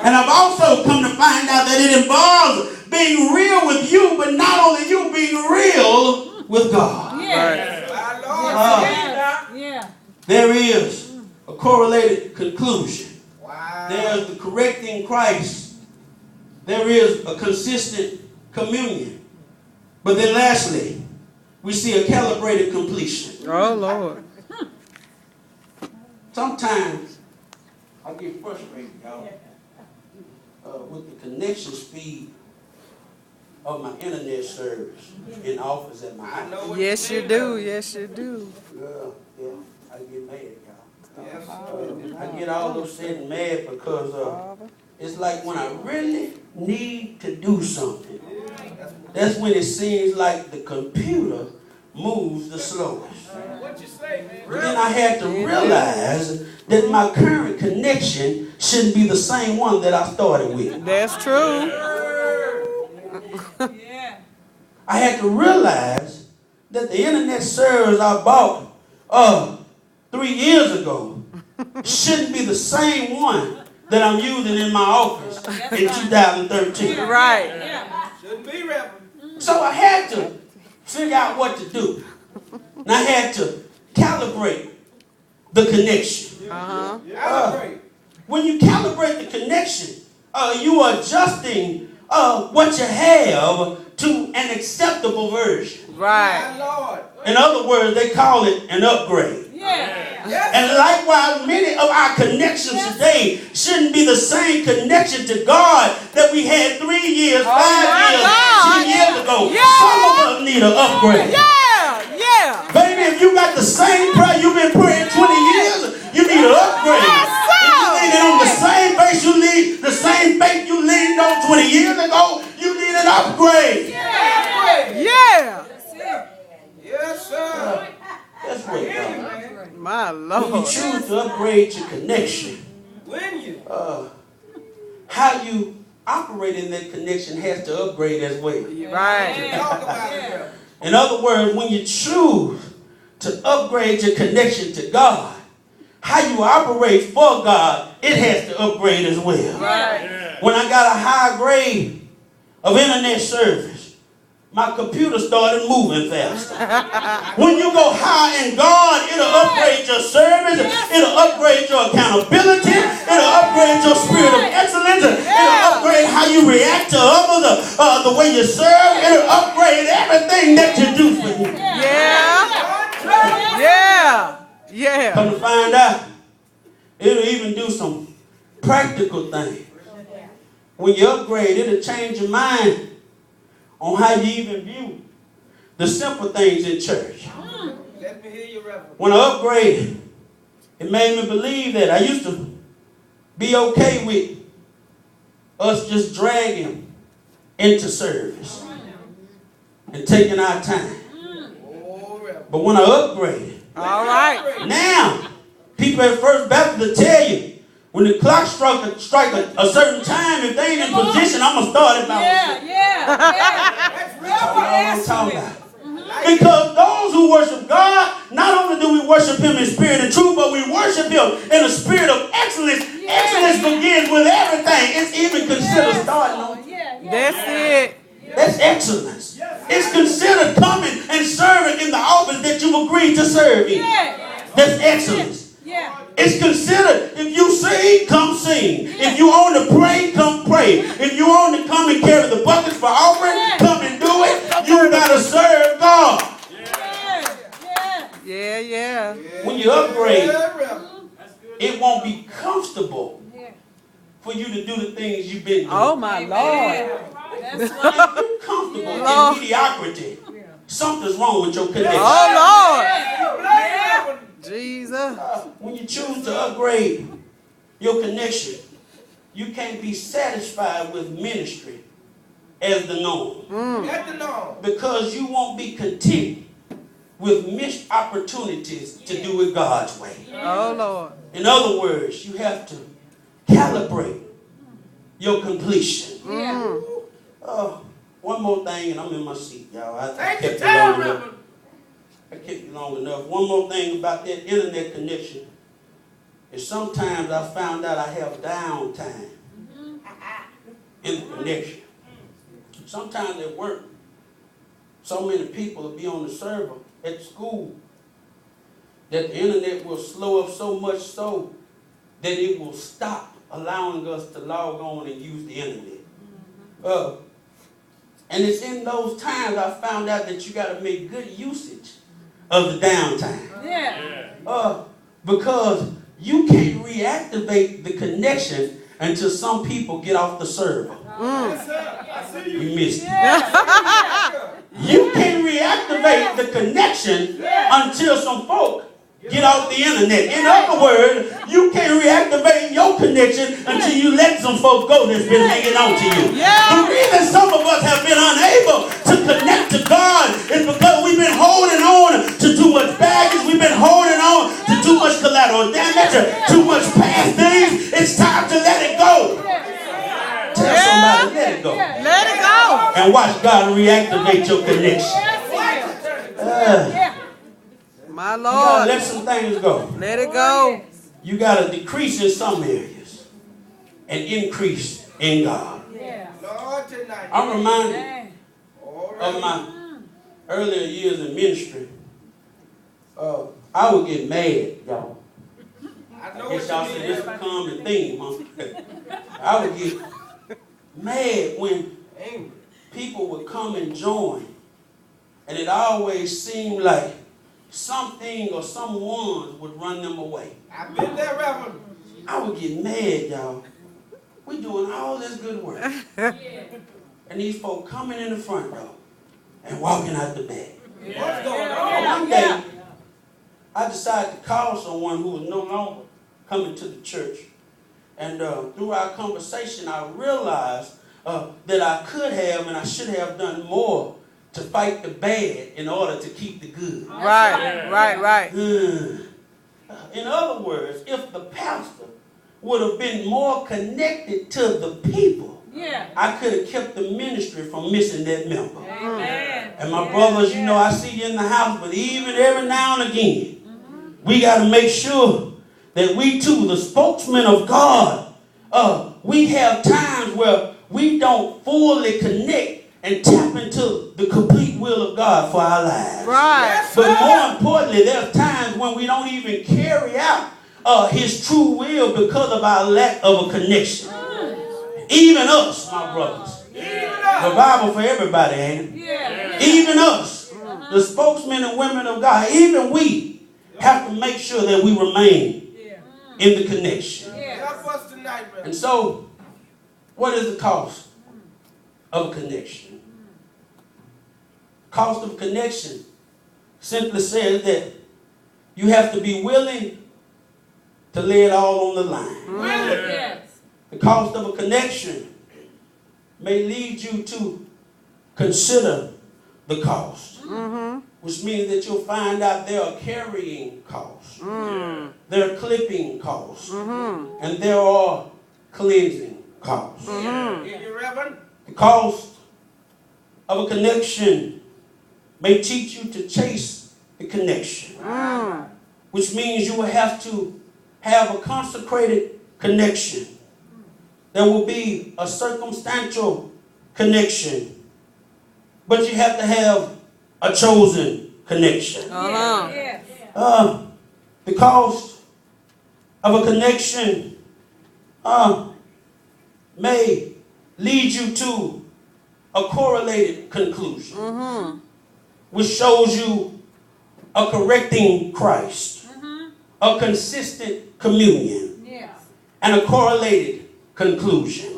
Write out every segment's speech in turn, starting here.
And I've also come to find out that it involves being real with you, but not only you, being real with God. There is a correlated conclusion. There's the correcting Christ. There is a consistent communion. But then lastly, we see a calibrated completion. Oh, Lord. Sometimes I get frustrated, y'all, with the connection speed of my internet service in the office at my house. Yes, you do. Yes, you do. Yeah, I get mad, y'all. I get all upset and mad because it's like when I really need to do something, that's when it seems like the computer moves the slowest. But then I had to realize that my current connection shouldn't be the same one that I started with. That's true. I had to realize that the internet service I bought 3 years ago shouldn't be the same one that I'm using in my office in 2013. Right. Shouldn't be rapping. So I had to figure out what to do. And I had to calibrate the connection. When you calibrate the connection, you are adjusting what you have to an acceptable version. Right. In other words, they call it an upgrade. And likewise, many of our connections today shouldn't be the same connection to God that we had 3 years, 5 years, 10 years ago. Some of us need an upgrade. Baby, if you got the same prayer you've been praying 20 years, you need an upgrade. If you leaning on the same faith the same faith you leaned on 20 years ago, you need an upgrade. Yes, sir. That's what God. My When you Lord. choose to upgrade your connection, how you operate in that connection has to upgrade as well. Right. Talk about it. In other words, when you choose to upgrade your connection to God, how you operate for God, it has to upgrade as well. Right. When I got a high grade of internet service, my computer started moving faster. When you go high in God, it'll upgrade your service, it'll upgrade your accountability, it'll upgrade your spirit of excellence, it'll upgrade how you react to others, the way you serve, it'll upgrade everything that you do for Him. Come to find out, it'll even do some practical things. When you upgrade, it'll change your mind on how you even view the simple things in church. Let me hear you, Reverend. When I upgraded, it made me believe that I used to be okay with us just dragging into service and taking our time. But when I upgraded, All right. now people at First Baptist will tell you, when the clock strike a certain time, if they ain't in position, I'm going to start it by myself. Because those who worship God, not only do we worship Him in spirit and truth, but we worship Him in a spirit of excellence. Excellence begins with everything. It's even considered starting on. That's it. That's excellence. It's considered coming and serving in the office that you agreed to serve in. That's excellence. It's considered, if you sing, come sing. If you want to pray, come pray. If you want to come and carry the buckets for offering, come and do it. You got to serve God. When you upgrade, it won't be comfortable for you to do the things you've been doing. Oh, my Lord. If you're comfortable in mediocrity, something's wrong with your connection. Oh, Lord. Jesus. When you choose to upgrade your connection, you can't be satisfied with ministry as the norm. Because you won't be content with missed opportunities to do it God's way. Oh, Lord. In other words, you have to calibrate your completion. One more thing, and I'm in my seat, y'all. I kept you long enough. One more thing about that internet connection is sometimes I found out I have downtime in the connection. Sometimes at work, so many people will be on the server at school that the internet will slow up so much so that it will stop allowing us to log on and use the internet. And it's in those times I found out that you got to make good usage of the downtime. Because you can't reactivate the connection until some people get off the server. You missed it. You can't reactivate the connection until some folk get off the internet. In other words, you can't reactivate your connection until you let some folks go that's been hanging on to you. The reason some of us have been unable to connect to God is because we've been holding on to too much baggage. We've been holding on to too much collateral damage, too much past things. It's time to let it go. Tell somebody, let it go. Let it go. And watch God reactivate your connection. My You gotta Lord. let some things go. Let it go. You gotta decrease in some areas and increase in God. Lord, tonight. I'm reminded of my earlier years in ministry. I would get mad, y'all. I know I guess y'all what you said mean. this become the theme, huh? I would get mad when people would come and join, and it always seemed like something or someone would run them away. I've been there, Reverend. I would get mad, y'all. We doing all this good work. And these folk coming in the front door and walking out the back. What's going And on? one day, I decided to call someone who was no longer coming to the church. And through our conversation, I realized that I could have and I should have done more to fight the bad in order to keep the good. Right. In other words, if the pastor would have been more connected to the people, I could have kept the ministry from missing that member. And my brothers, you know, I see you in the house, but even every now and again, we got to make sure that we too, the spokesman of God, we have times where we don't fully connect and tap into the complete will of God for our lives. Right. But more importantly, there's times when we don't even carry out His true will because of our lack of a connection. Even us, my brothers. The Bible for everybody, ain't it? Even us, the spokesmen and women of God, even we have to make sure that we remain in the connection. Help us tonight, Reverend. And so, what is the cost of connection? Cost of connection simply says that you have to be willing to lay it all on the line. The cost of a connection may lead you to consider the cost, which means that you'll find out there are carrying costs, there are clipping costs, and there are cleansing costs. Hear you, Reverend? The cost of a connection may teach you to chase the connection, which means you will have to have a consecrated connection. There will be a circumstantial connection, but you have to have a chosen connection. The cost of a connection may lead you to a correlated conclusion, which shows you a correcting Christ, a consistent communion, and a correlated conclusion.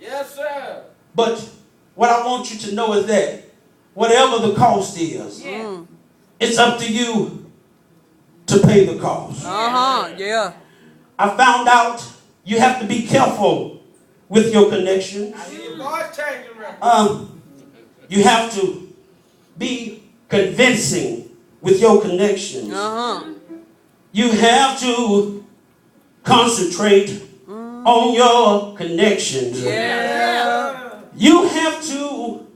Yes, sir. But what I want you to know is that whatever the cost is, it's up to you to pay the cost. Yeah. I found out you have to be careful with your connections. I hear your voice changing, Reverend. You have to be convincing with your connections. You have to concentrate on your connections. You have to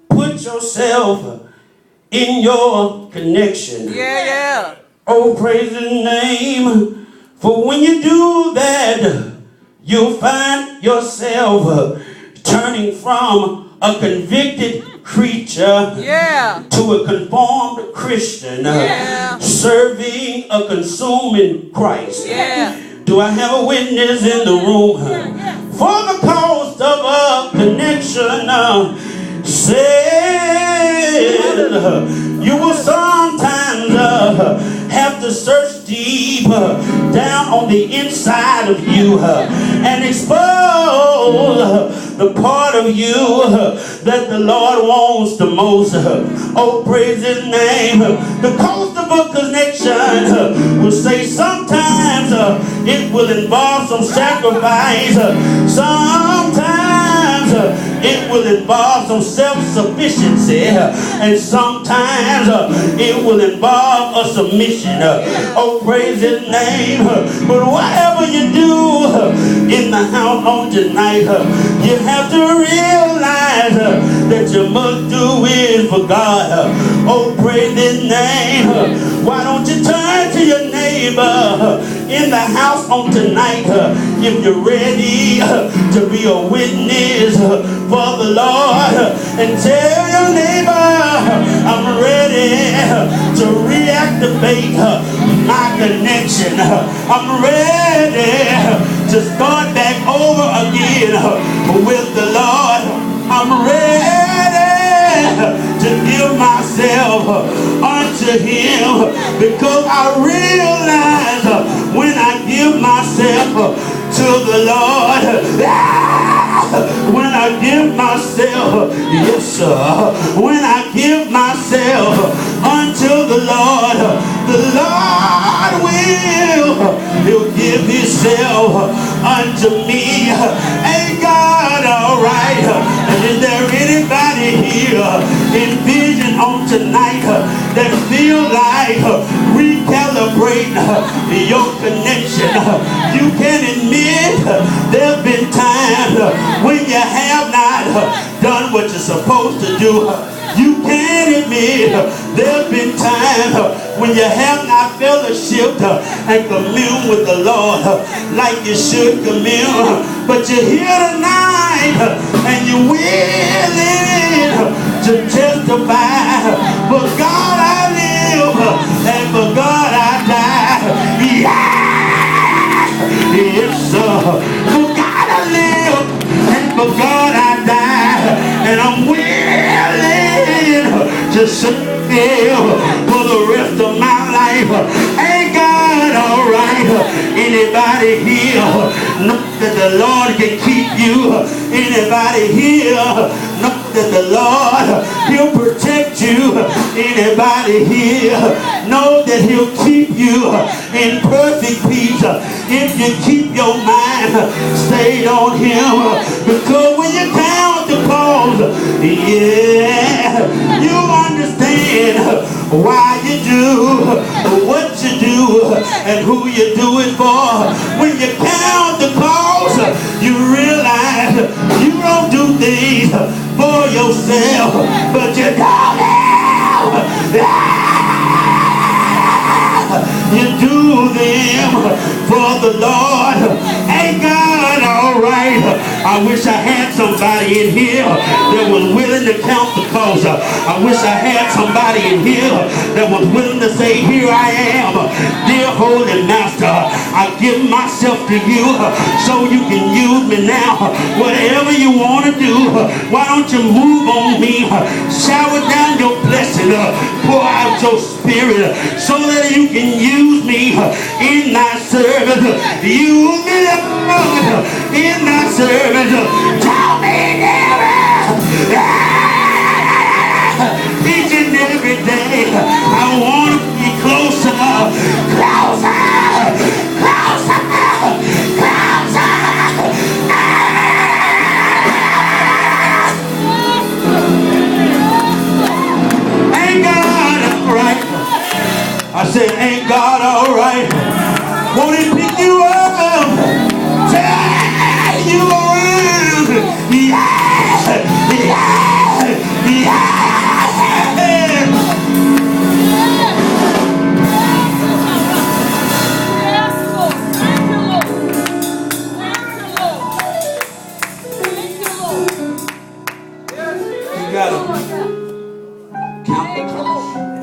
put yourself in your connection. Oh, praise His name. For when you do that, you'll find yourself turning from a convicted creature to a conformed Christian, serving a consuming Christ. Do I have a witness in the room? For the cost of a connection, said you will sometimes have to search deep down on the inside of you and expose the part of you that the Lord wants the most. Oh, praise His name. The cost of a connection will say sometimes it will involve some sacrifice. Sometimes it will involve some self-sufficiency, and sometimes it will involve a submission. Oh, praise His name. But whatever you do in the house on tonight, you have to realize that you must do it for God. Oh, praise His name. Why don't you turn to your neighbor in the house on tonight if you're ready to be a witness for the Lord, and tell your neighbor, I'm ready to reactivate my connection. I'm ready to start back over again with the Lord. I'm ready to give myself unto Him, because I realize when I give myself to the Lord, when I give myself, yes sir, when I give myself unto the Lord He'll give Himself unto me. Ain't God alright? And is there anybody here in vision on tonight that feel like recalibrating your connection? You can admit there's been times when you have not done what you're supposed to do. You can admit there's been times when you have not fellowshiped and communed with the Lord like you should commune. But you're here tonight and you're willing to testify. For God I live and for God I die. Yes, sir. For God I live and for God I die. And I'm willing to serve Him for the rest of my life. Ain't God alright? Anybody here know that the Lord can keep you? Anybody here know that the Lord, He'll protect you? Anybody here know that He'll keep you in perfect peace if you keep your mind stayed on Him? Because when you count the cost, you understand why you do what you do and who you do it for. When you count the cost, you realize you don't do things for yourself, but you don't you do them for the Lord. Ain't God alright? I wish I had somebody in here that was willing to count the cost. I wish I had somebody in here that was willing to say, here I am, dear Holy Master, I give myself to you so you can use me now. Whatever you want to do, why don't you move on me? Shower down your blessing, pour out your spirit so that you can use me in thy service. Use me, Lord, in thy service. Draw me nearer each and every day. I want to be closer, closer, closer, closer. Ain't God alright? I said, ain't God alright? Won't He pick you up, turn you around? Yeah, yeah, yeah. gotta count the cost.